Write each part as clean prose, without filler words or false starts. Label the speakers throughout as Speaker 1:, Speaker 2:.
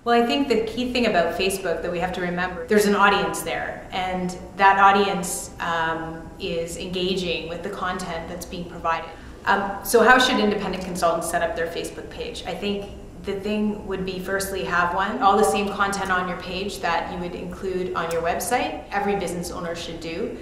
Speaker 1: Well, I think the key thing about Facebook that we have to remember, there's an audience there, and that audience is engaging with the content that's being provided. So how should independent consultants set up their Facebook page? I think the thing would be firstly have all the same content on your page that you would include on your website. Every business owner should do.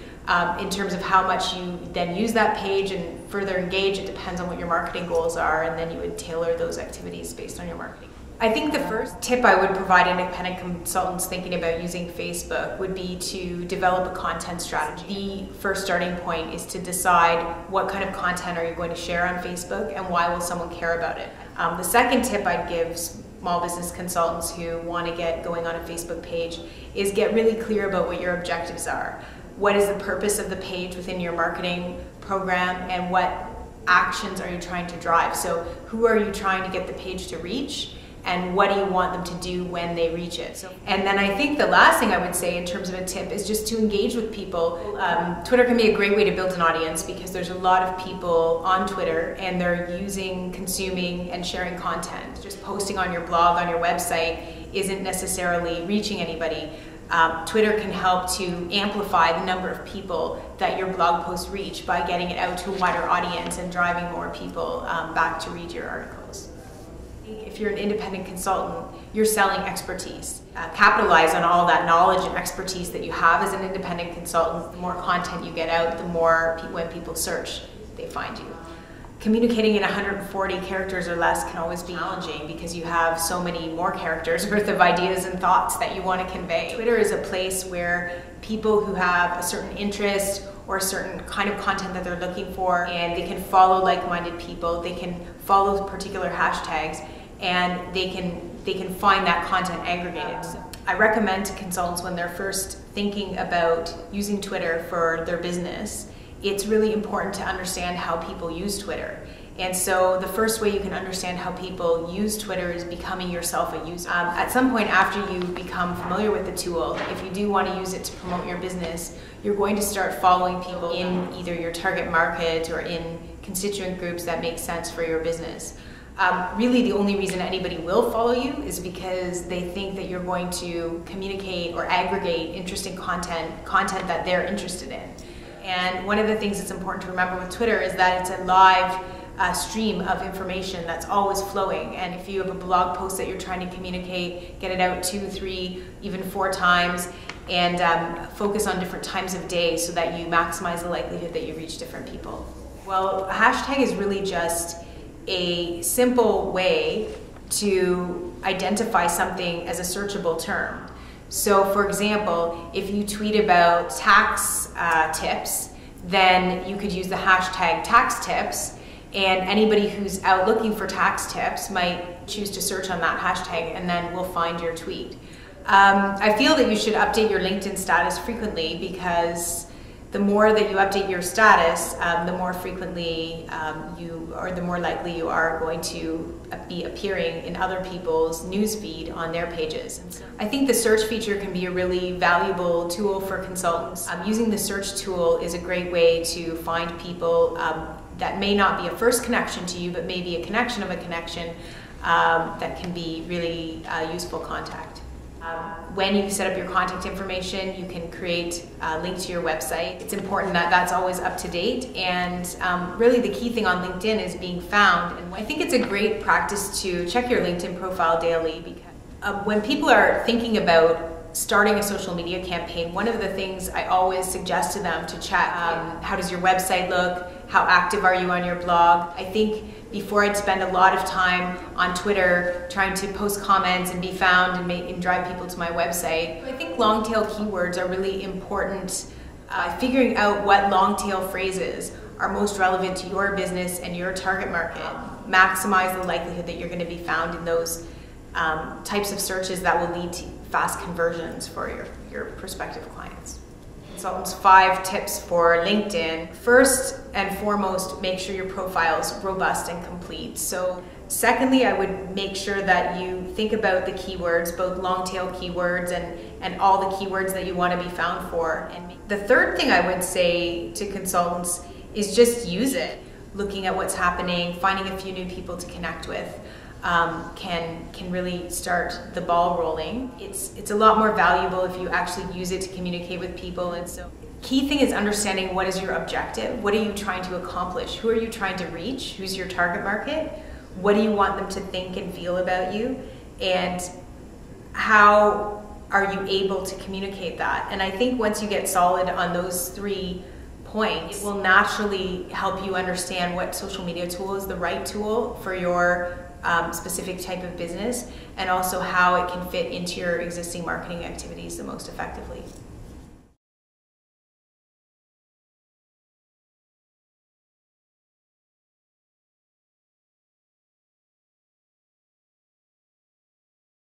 Speaker 1: In terms of how much you then use that page and further engage, it depends on what your marketing goals are, and then you would tailor those activities based on your marketing. I think the first tip I would provide independent consultants thinking about using Facebook would be to develop a content strategy. The first starting point is to decide what kind of content are you going to share on Facebook and why will someone care about it. The second tip I'd give small business consultants who want to get going on a Facebook page is get really clear about what your objectives are. What is the purpose of the page within your marketing program, and what actions are you trying to drive? So who are you trying to get the page to reach, and what do you want them to do when they reach it? And then I think the last thing I would say in terms of a tip is just to engage with people. Twitter can be a great way to build an audience because there's a lot of people on Twitter and they're using, consuming, and sharing content. Just posting on your blog, on your website, isn't necessarily reaching anybody. Twitter can help to amplify the number of people that your blog posts reach by getting it out to a wider audience and driving more people back to read your articles. If you're an independent consultant, you're selling expertise. Capitalize on all that knowledge and expertise that you have as an independent consultant. The more content you get out, the more when people search, they find you. Communicating in 140 characters or less can always be challenging because you have so many more characters worth of ideas and thoughts that you want to convey. Twitter is a place where people who have a certain interest or a certain kind of content that they're looking for, and they can follow like-minded people, they can follow particular hashtags, and they can find that content aggregated. So I recommend to consultants when they're first thinking about using Twitter for their business, it's really important to understand how people use Twitter. And so the first way you can understand how people use Twitter is becoming yourself a user. At some point after you become familiar with the tool, if you do want to use it to promote your business, you're going to start following people in either your target market or in constituent groups that make sense for your business. Really the only reason anybody will follow you is because they think that you're going to communicate or aggregate interesting content that they're interested in. And one of the things that's important to remember with Twitter is that it's a live stream of information that's always flowing. And if you have a blog post that you're trying to communicate, get it out 2, 3, even 4 times, and focus on different times of day so that you maximize the likelihood that you reach different people. Well, a hashtag is really just a simple way to identify something as a searchable term. So for example, if you tweet about tax tips, then you could use the hashtag tax tips, and anybody who's out looking for tax tips might choose to search on that hashtag and then will find your tweet. I feel that you should update your LinkedIn status frequently because the more that you update your status, the more frequently the more likely you are going to be appearing in other people's newsfeed on their pages. And so I think the search feature can be a really valuable tool for consultants. Using the search tool is a great way to find people that may not be a first connection to you, but maybe a connection of a connection that can be really useful contact. When you set up your contact information, you can create a link to your website. It's important that that's always up to date, and really the key thing on LinkedIn is being found. And I think it's a great practice to check your LinkedIn profile daily because when people are thinking about starting a social media campaign, one of the things I always suggest to them to check, how does your website look? How active are you on your blog? I think before I'd spend a lot of time on Twitter trying to post comments and be found and drive people to my website. I think long tail keywords are really important. Figuring out what long tail phrases are most relevant to your business and your target market. Maximize the likelihood that you're going to be found in those types of searches that will lead to fast conversions for your prospective clients. Consultants' 5 tips for LinkedIn. First and foremost, make sure your profile is robust and complete. So secondly, I would make sure that you think about the keywords, both long tail keywords and all the keywords that you want to be found for. And the third thing I would say to consultants is just use it. Looking at what's happening, finding a few new people to connect with. can really start the ball rolling. It's a lot more valuable if you actually use it to communicate with people. And so key thing is understanding what is your objective, what are you trying to accomplish, who are you trying to reach, who's your target market, what do you want them to think and feel about you, and how are you able to communicate that. And I think once you get solid on those 3 points, it will naturally help you understand what social media tool is the right tool for your specific type of business, and also how it can fit into your existing marketing activities the most effectively.